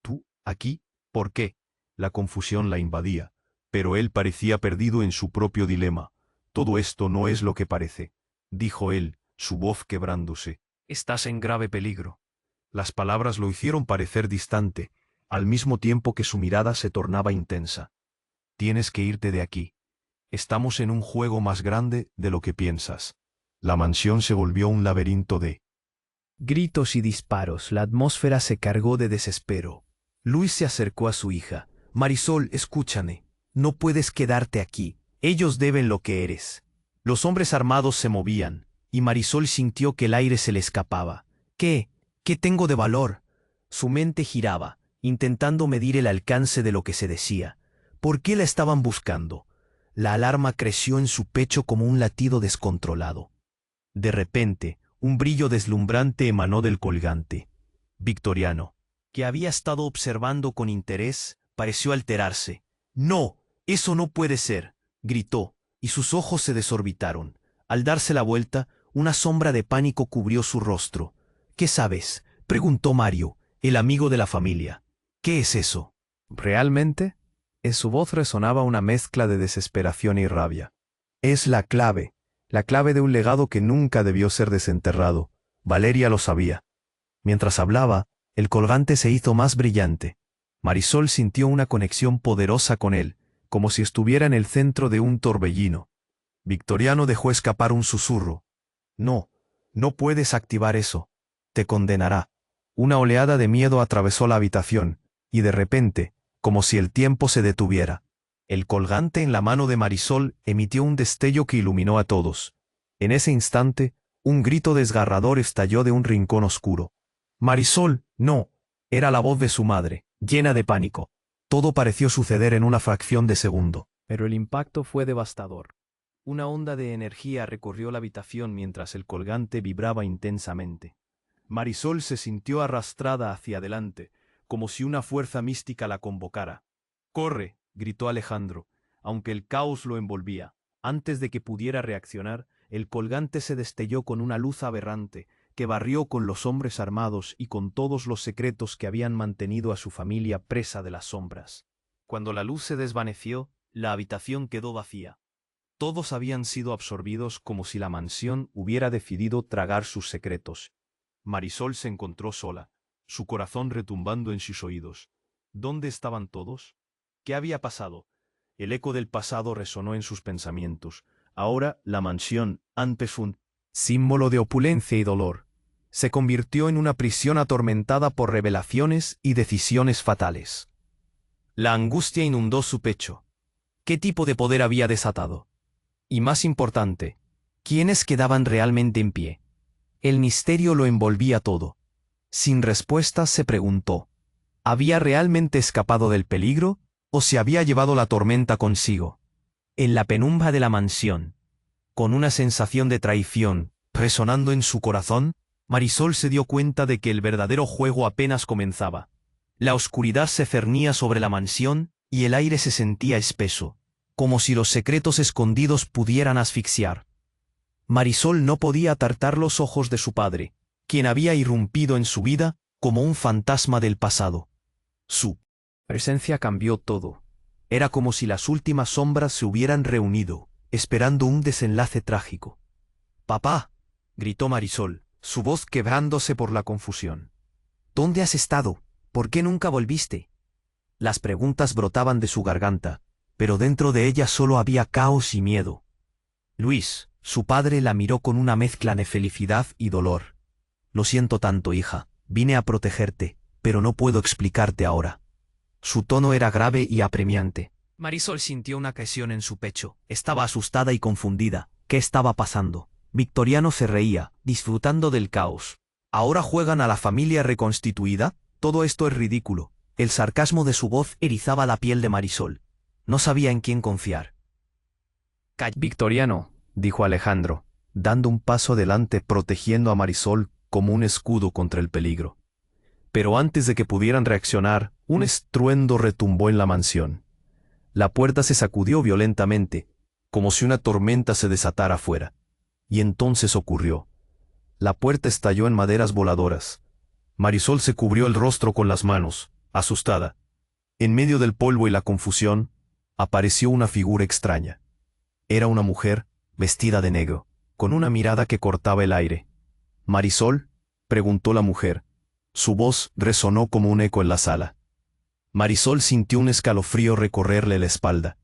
«¿Tú, aquí? ¿Por qué?» La confusión la invadía, pero él parecía perdido en su propio dilema. «Todo esto no es lo que parece», dijo él, su voz quebrándose. «Estás en grave peligro». Las palabras lo hicieron parecer distante, al mismo tiempo que su mirada se tornaba intensa. «Tienes que irte de aquí. Estamos en un juego más grande de lo que piensas». La mansión se volvió un laberinto de gritos y disparos. La atmósfera se cargó de desespero. Luis se acercó a su hija. «Marisol, escúchame. No puedes quedarte aquí. Ellos deben lo que eres». Los hombres armados se movían, y Marisol sintió que el aire se le escapaba. ¿Qué tengo de valor? Su mente giraba, intentando medir el alcance de lo que se decía. ¿Por qué la estaban buscando? La alarma creció en su pecho como un latido descontrolado. De repente, un brillo deslumbrante emanó del colgante. Victoriano, que había estado observando con interés, pareció alterarse. «¡No! ¡Eso no puede ser!», gritó, y sus ojos se desorbitaron. Al darse la vuelta, una sombra de pánico cubrió su rostro. «¿Qué sabes?», preguntó Mario, el amigo de la familia. «¿Qué es eso?». «¿Realmente?». En su voz resonaba una mezcla de desesperación y rabia. «Es la clave de un legado que nunca debió ser desenterrado. Valeria lo sabía». Mientras hablaba, el colgante se hizo más brillante. Marisol sintió una conexión poderosa con él, como si estuviera en el centro de un torbellino. Victoriano dejó escapar un susurro. «No, no puedes activar eso. Te condenará». Una oleada de miedo atravesó la habitación, y de repente, como si el tiempo se detuviera, el colgante en la mano de Marisol emitió un destello que iluminó a todos. En ese instante, un grito desgarrador estalló de un rincón oscuro. «Marisol, no». Era la voz de su madre, llena de pánico. Todo pareció suceder en una fracción de segundo. Pero el impacto fue devastador. Una onda de energía recorrió la habitación mientras el colgante vibraba intensamente. Marisol se sintió arrastrada hacia adelante, como si una fuerza mística la convocara. «¡Corre!», gritó Alejandro, aunque el caos lo envolvía. Antes de que pudiera reaccionar, el colgante se destelló con una luz aberrante, que barrió con los hombres armados y con todos los secretos que habían mantenido a su familia presa de las sombras. Cuando la luz se desvaneció, la habitación quedó vacía. Todos habían sido absorbidos como si la mansión hubiera decidido tragar sus secretos. Marisol se encontró sola, su corazón retumbando en sus oídos. ¿Dónde estaban todos? ¿Qué había pasado? El eco del pasado resonó en sus pensamientos. Ahora la mansión, antes un símbolo de opulencia y dolor, se convirtió en una prisión atormentada por revelaciones y decisiones fatales. La angustia inundó su pecho. ¿Qué tipo de poder había desatado? Y más importante, ¿quiénes quedaban realmente en pie? El misterio lo envolvía todo. Sin respuesta se preguntó, ¿había realmente escapado del peligro o se había llevado la tormenta consigo? En la penumbra de la mansión, con una sensación de traición resonando en su corazón, Marisol se dio cuenta de que el verdadero juego apenas comenzaba. La oscuridad se cernía sobre la mansión y el aire se sentía espeso, como si los secretos escondidos pudieran asfixiar. Marisol no podía apartar los ojos de su padre, quien había irrumpido en su vida como un fantasma del pasado. Su presencia cambió todo. Era como si las últimas sombras se hubieran reunido, esperando un desenlace trágico. «¡Papá!», gritó Marisol, su voz quebrándose por la confusión. «¿Dónde has estado? ¿Por qué nunca volviste?». Las preguntas brotaban de su garganta, pero dentro de ella solo había caos y miedo. Luis, su padre, la miró con una mezcla de felicidad y dolor. «Lo siento tanto, hija. Vine a protegerte, pero no puedo explicarte ahora». Su tono era grave y apremiante. Marisol sintió una presión en su pecho. Estaba asustada y confundida. ¿Qué estaba pasando? Victoriano se reía, disfrutando del caos. ¿Ahora juegan a la familia reconstituida? Todo esto es ridículo. El sarcasmo de su voz erizaba la piel de Marisol. No sabía en quién confiar. Victoriano, dijo Alejandro, dando un paso adelante protegiendo a Marisol como un escudo contra el peligro. Pero antes de que pudieran reaccionar, un estruendo retumbó en la mansión. La puerta se sacudió violentamente, como si una tormenta se desatara afuera. Y entonces ocurrió. La puerta estalló en maderas voladoras. Marisol se cubrió el rostro con las manos, asustada. En medio del polvo y la confusión, apareció una figura extraña. Era una mujer, vestida de negro, con una mirada que cortaba el aire. «¿Marisol?», preguntó la mujer. Su voz resonó como un eco en la sala. Marisol sintió un escalofrío recorrerle la espalda.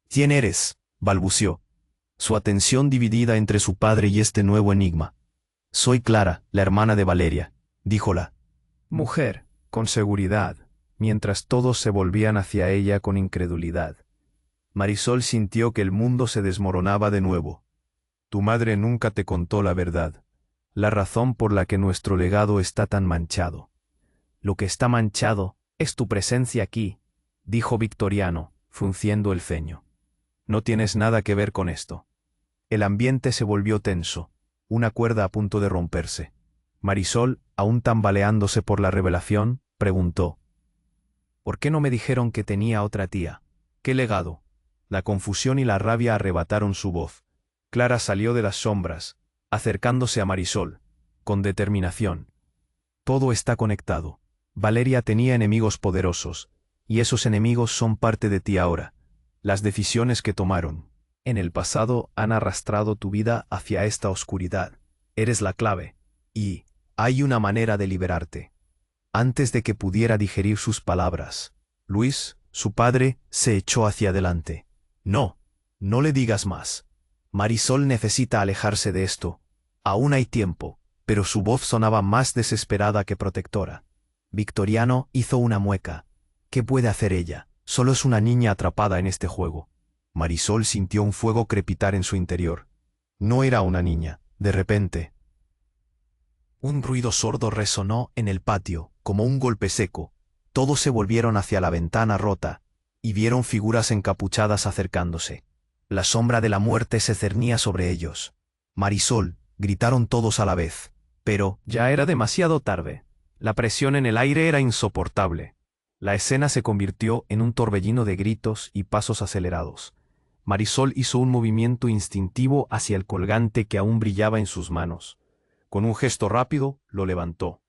«¿Quién eres?», balbució, su atención dividida entre su padre y este nuevo enigma. «Soy Clara, la hermana de Valeria», dijo la mujer, con seguridad, mientras todos se volvían hacia ella con incredulidad. Marisol sintió que el mundo se desmoronaba de nuevo. «Tu madre nunca te contó la verdad, la razón por la que nuestro legado está tan manchado». «Lo que está manchado es tu presencia aquí», dijo Victoriano, frunciendo el ceño. «No tienes nada que ver con esto». El ambiente se volvió tenso, una cuerda a punto de romperse. Marisol, aún tambaleándose por la revelación, preguntó: «¿Por qué no me dijeron que tenía otra tía? ¿Qué legado?». La confusión y la rabia arrebataron su voz. Clara salió de las sombras, acercándose a Marisol, con determinación. «Todo está conectado. Valeria tenía enemigos poderosos, y esos enemigos son parte de ti ahora. Las decisiones que tomaron en el pasado han arrastrado tu vida hacia esta oscuridad. Eres la clave, y hay una manera de liberarte». Antes de que pudiera digerir sus palabras, Luis, su padre, se echó hacia adelante. «No, no le digas más. Marisol necesita alejarse de esto. Aún hay tiempo», pero su voz sonaba más desesperada que protectora. Victoriano hizo una mueca. ¿Qué puede hacer ella? Solo es una niña atrapada en este juego. Marisol sintió un fuego crepitar en su interior. No era una niña. De repente, un ruido sordo resonó en el patio, como un golpe seco. Todos se volvieron hacia la ventana rota, y vieron figuras encapuchadas acercándose. La sombra de la muerte se cernía sobre ellos. «Marisol», gritaron todos a la vez. Pero ya era demasiado tarde. La presión en el aire era insoportable. La escena se convirtió en un torbellino de gritos y pasos acelerados. Marisol hizo un movimiento instintivo hacia el colgante que aún brillaba en sus manos. Con un gesto rápido, lo levantó.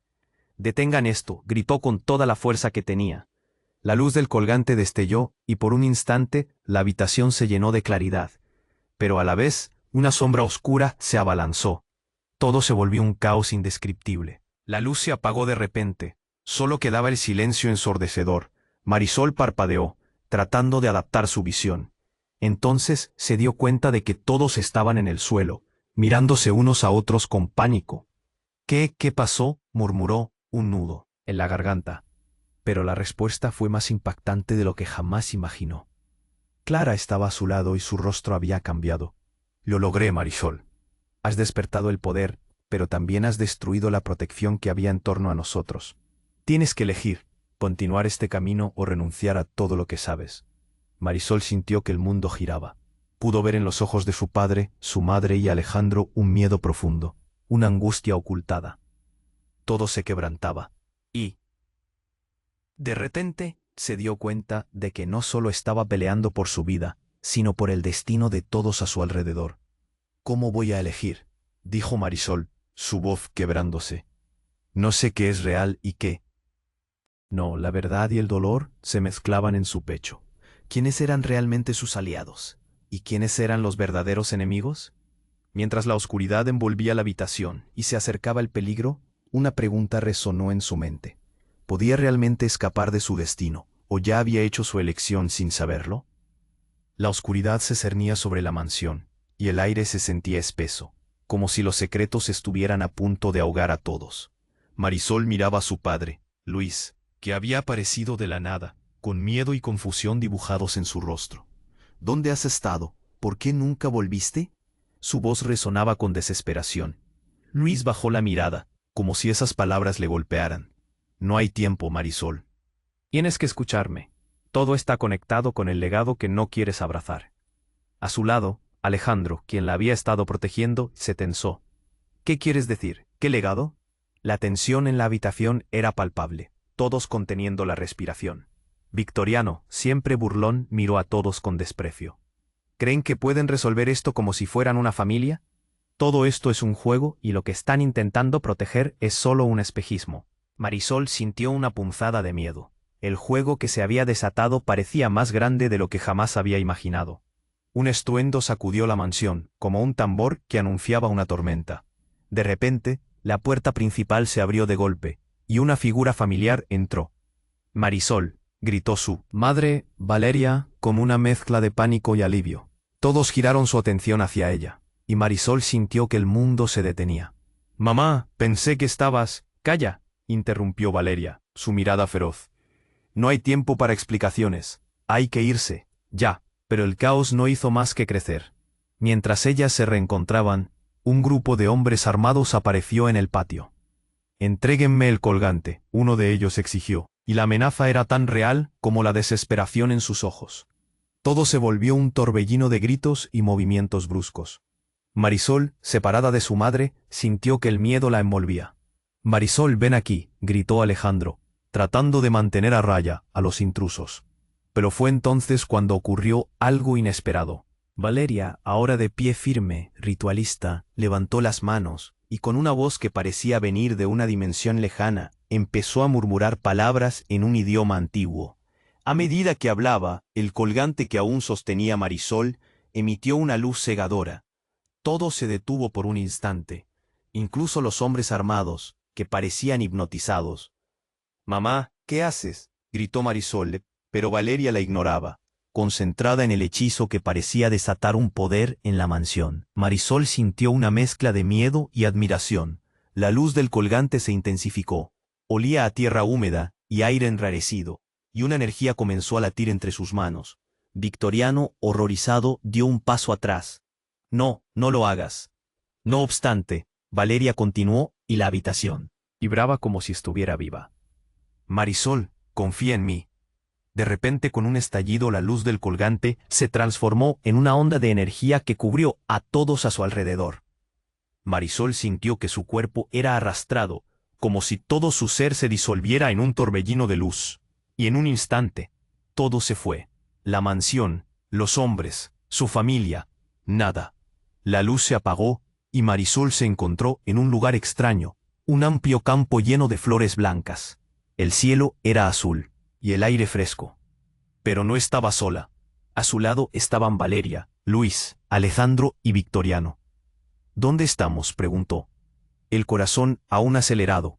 «Detengan esto», gritó con toda la fuerza que tenía. La luz del colgante destelló y por un instante la habitación se llenó de claridad. Pero a la vez, una sombra oscura se abalanzó. Todo se volvió un caos indescriptible. La luz se apagó de repente. Solo quedaba el silencio ensordecedor. Marisol parpadeó, tratando de adaptar su visión. Entonces se dio cuenta de que todos estaban en el suelo, mirándose unos a otros con pánico. «¿Qué pasó?», murmuró, un nudo en la garganta. Pero la respuesta fue más impactante de lo que jamás imaginó. Clara estaba a su lado y su rostro había cambiado. «Lo logré, Marisol. Has despertado el poder, pero también has destruido la protección que había en torno a nosotros. Tienes que elegir, continuar este camino o renunciar a todo lo que sabes». Marisol sintió que el mundo giraba. Pudo ver en los ojos de su padre, su madre y Alejandro un miedo profundo, una angustia ocultada. Todo se quebrantaba. Y, de repente, se dio cuenta de que no solo estaba peleando por su vida, sino por el destino de todos a su alrededor. «¿Cómo voy a elegir?», dijo Marisol, su voz quebrándose. «No sé qué es real y qué». No, la verdad y el dolor se mezclaban en su pecho. ¿Quiénes eran realmente sus aliados? ¿Y quiénes eran los verdaderos enemigos? Mientras la oscuridad envolvía la habitación y se acercaba el peligro, una pregunta resonó en su mente. ¿Podía realmente escapar de su destino, o ya había hecho su elección sin saberlo? La oscuridad se cernía sobre la mansión, y el aire se sentía espeso, como si los secretos estuvieran a punto de ahogar a todos. Marisol miraba a su padre, Luis, que había aparecido de la nada, con miedo y confusión dibujados en su rostro. ¿Dónde has estado? ¿Por qué nunca volviste? Su voz resonaba con desesperación. Luis bajó la mirada, como si esas palabras le golpearan. No hay tiempo, Marisol. Tienes que escucharme. Todo está conectado con el legado que no quieres abrazar. A su lado, Alejandro, quien la había estado protegiendo, se tensó. ¿Qué quieres decir? ¿Qué legado? La tensión en la habitación era palpable, todos conteniendo la respiración. Victoriano, siempre burlón, miró a todos con desprecio. ¿Creen que pueden resolver esto como si fueran una familia? Todo esto es un juego y lo que están intentando proteger es solo un espejismo. Marisol sintió una punzada de miedo. El juego que se había desatado parecía más grande de lo que jamás había imaginado. Un estruendo sacudió la mansión, como un tambor que anunciaba una tormenta. De repente, la puerta principal se abrió de golpe, y una figura familiar entró. Marisol, gritó su madre, Valeria, con una mezcla de pánico y alivio. Todos giraron su atención hacia ella, y Marisol sintió que el mundo se detenía. Mamá, pensé que estabas... Calla, interrumpió Valeria, su mirada feroz. No hay tiempo para explicaciones. Hay que irse, ya. Pero el caos no hizo más que crecer. Mientras ellas se reencontraban, un grupo de hombres armados apareció en el patio. Entréguenme el colgante, uno de ellos exigió, y la amenaza era tan real como la desesperación en sus ojos. Todo se volvió un torbellino de gritos y movimientos bruscos. Marisol, separada de su madre, sintió que el miedo la envolvía. Marisol, ven aquí, gritó Alejandro, tratando de mantener a raya a los intrusos. Pero fue entonces cuando ocurrió algo inesperado. Valeria, ahora de pie firme, ritualista, levantó las manos, y con una voz que parecía venir de una dimensión lejana, empezó a murmurar palabras en un idioma antiguo. A medida que hablaba, el colgante que aún sostenía Marisol emitió una luz cegadora. Todo se detuvo por un instante, incluso los hombres armados, que parecían hipnotizados. «Mamá, ¿qué haces?», gritó Marisol, pero Valeria la ignoraba, concentrada en el hechizo que parecía desatar un poder en la mansión. Marisol sintió una mezcla de miedo y admiración. La luz del colgante se intensificó. Olía a tierra húmeda y aire enrarecido, y una energía comenzó a latir entre sus manos. Victoriano, horrorizado, dio un paso atrás. «No, no lo hagas». No obstante, Valeria continuó y la habitación vibraba como si estuviera viva. «Marisol, confía en mí». De repente, con un estallido, la luz del colgante se transformó en una onda de energía que cubrió a todos a su alrededor. Marisol sintió que su cuerpo era arrastrado, como si todo su ser se disolviera en un torbellino de luz. Y en un instante, todo se fue. La mansión, los hombres, su familia, nada. La luz se apagó y Marisol se encontró en un lugar extraño, un amplio campo lleno de flores blancas. El cielo era azul y el aire fresco. Pero no estaba sola. A su lado estaban Valeria, Luis, Alejandro y Victoriano. «¿Dónde estamos?», preguntó. El corazón aún acelerado.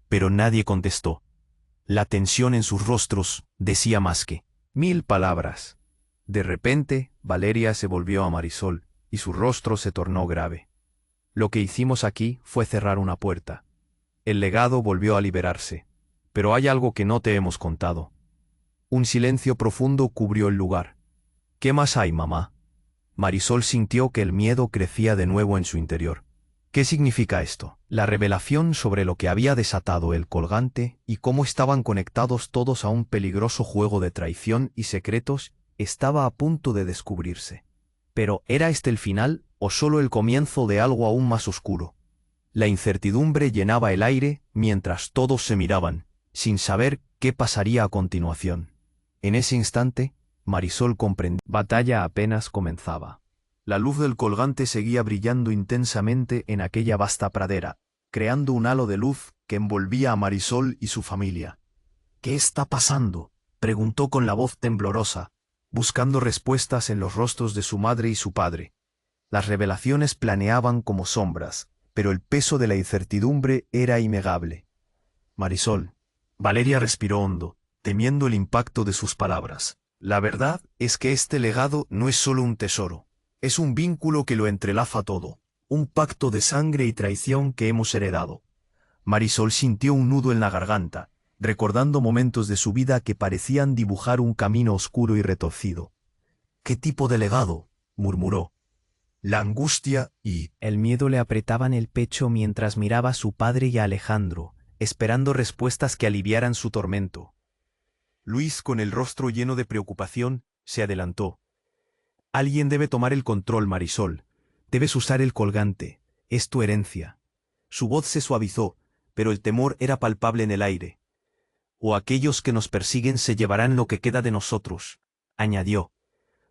Pero nadie contestó. La tensión en sus rostros decía más que 1000 palabras. De repente, Valeria se volvió a Marisol, y su rostro se tornó grave. «Lo que hicimos aquí fue cerrar una puerta. El legado volvió a liberarse. Pero hay algo que no te hemos contado». Un silencio profundo cubrió el lugar. «¿Qué más hay, mamá?». Marisol sintió que el miedo crecía de nuevo en su interior. «¿Qué significa esto?». La revelación sobre lo que había desatado el colgante y cómo estaban conectados todos a un peligroso juego de traición y secretos estaba a punto de descubrirse. Pero ¿era este el final o solo el comienzo de algo aún más oscuro? La incertidumbre llenaba el aire mientras todos se miraban, sin saber qué pasaría a continuación. En ese instante, Marisol comprendió. Batalla apenas comenzaba. La luz del colgante seguía brillando intensamente en aquella vasta pradera, creando un halo de luz que envolvía a Marisol y su familia. «¿Qué está pasando?», preguntó con la voz temblorosa, buscando respuestas en los rostros de su madre y su padre. Las revelaciones planeaban como sombras, pero el peso de la incertidumbre era innegable. «Marisol». Valeria respiró hondo, temiendo el impacto de sus palabras. «La verdad es que este legado no es solo un tesoro. Es un vínculo que lo entrelaza todo, un pacto de sangre y traición que hemos heredado». Marisol sintió un nudo en la garganta, recordando momentos de su vida que parecían dibujar un camino oscuro y retorcido. ¿Qué tipo de legado?, murmuró. La angustia y el miedo le apretaban el pecho mientras miraba a su padre y a Alejandro, esperando respuestas que aliviaran su tormento. Luis, con el rostro lleno de preocupación, se adelantó. Alguien debe tomar el control, Marisol. Debes usar el colgante. Es tu herencia. Su voz se suavizó, pero el temor era palpable en el aire. O aquellos que nos persiguen se llevarán lo que queda de nosotros, añadió.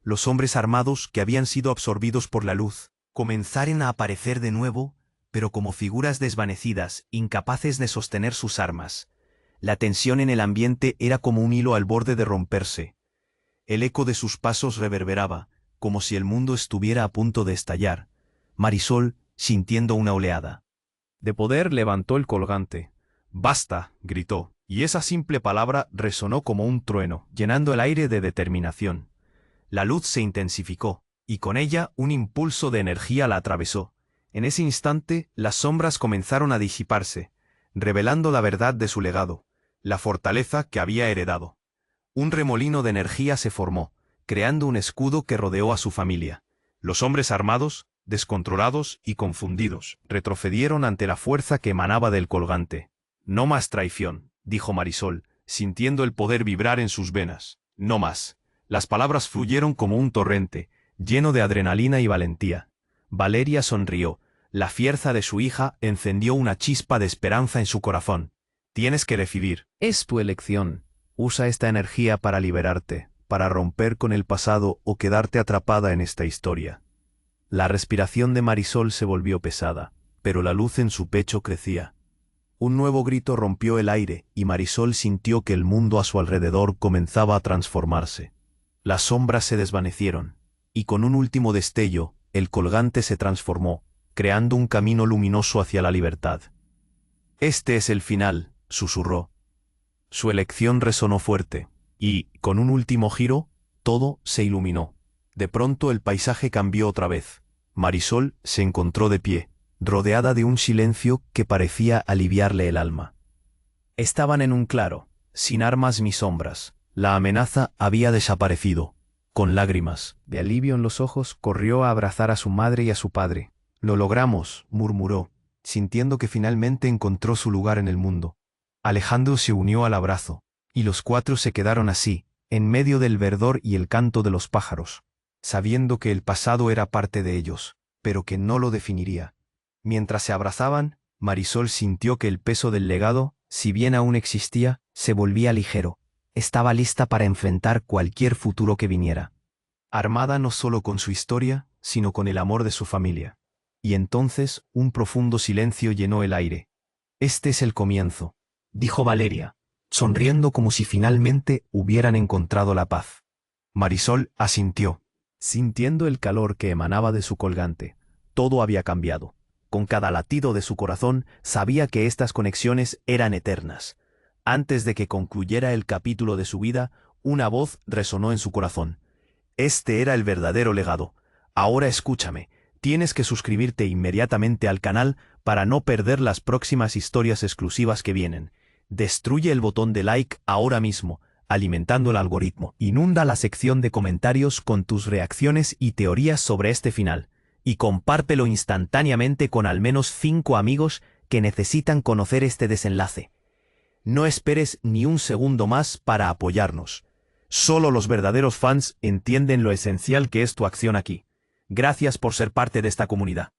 Los hombres armados que habían sido absorbidos por la luz comenzaron a aparecer de nuevo, pero como figuras desvanecidas, incapaces de sostener sus armas. La tensión en el ambiente era como un hilo al borde de romperse. El eco de sus pasos reverberaba, como si el mundo estuviera a punto de estallar. Marisol, sintiendo una oleada de poder, levantó el colgante. «¡Basta!», gritó, y esa simple palabra resonó como un trueno, llenando el aire de determinación. La luz se intensificó, y con ella un impulso de energía la atravesó. En ese instante, las sombras comenzaron a disiparse, revelando la verdad de su legado, la fortaleza que había heredado. Un remolino de energía se formó, creando un escudo que rodeó a su familia. Los hombres armados, descontrolados y confundidos, retrocedieron ante la fuerza que emanaba del colgante. «No más traición», dijo Marisol, sintiendo el poder vibrar en sus venas. «No más». Las palabras fluyeron como un torrente, lleno de adrenalina y valentía. Valeria sonrió. La fiereza de su hija encendió una chispa de esperanza en su corazón. «Tienes que decidir. Es tu elección. Usa esta energía para liberarte, para romper con el pasado o quedarte atrapada en esta historia». La respiración de Marisol se volvió pesada, pero la luz en su pecho crecía. Un nuevo grito rompió el aire y Marisol sintió que el mundo a su alrededor comenzaba a transformarse. Las sombras se desvanecieron, y con un último destello, el colgante se transformó, creando un camino luminoso hacia la libertad. «Este es el final», susurró. Su elección resonó fuerte, y, con un último giro, todo se iluminó. De pronto el paisaje cambió otra vez. Marisol se encontró de pie, rodeada de un silencio que parecía aliviarle el alma. Estaban en un claro, sin armas ni sombras. La amenaza había desaparecido. Con lágrimas de alivio en los ojos, corrió a abrazar a su madre y a su padre. «Lo logramos», murmuró, sintiendo que finalmente encontró su lugar en el mundo. Alejandro se unió al abrazo, y los cuatro se quedaron así, en medio del verdor y el canto de los pájaros, sabiendo que el pasado era parte de ellos, pero que no lo definiría. Mientras se abrazaban, Marisol sintió que el peso del legado, si bien aún existía, se volvía ligero. Estaba lista para enfrentar cualquier futuro que viniera. Armada no solo con su historia, sino con el amor de su familia. Y entonces un profundo silencio llenó el aire. «Este es el comienzo», dijo Valeria, sonriendo como si finalmente hubieran encontrado la paz. Marisol asintió, sintiendo el calor que emanaba de su colgante. Todo había cambiado. Con cada latido de su corazón sabía que estas conexiones eran eternas. Antes de que concluyera el capítulo de su vida, una voz resonó en su corazón. Este era el verdadero legado. Ahora escúchame, tienes que suscribirte inmediatamente al canal para no perder las próximas historias exclusivas que vienen. Destruye el botón de like ahora mismo, alimentando el algoritmo. Inunda la sección de comentarios con tus reacciones y teorías sobre este final. Y compártelo instantáneamente con al menos 5 amigos que necesitan conocer este desenlace. No esperes ni un segundo más para apoyarnos. Solo los verdaderos fans entienden lo esencial que es tu acción aquí. Gracias por ser parte de esta comunidad.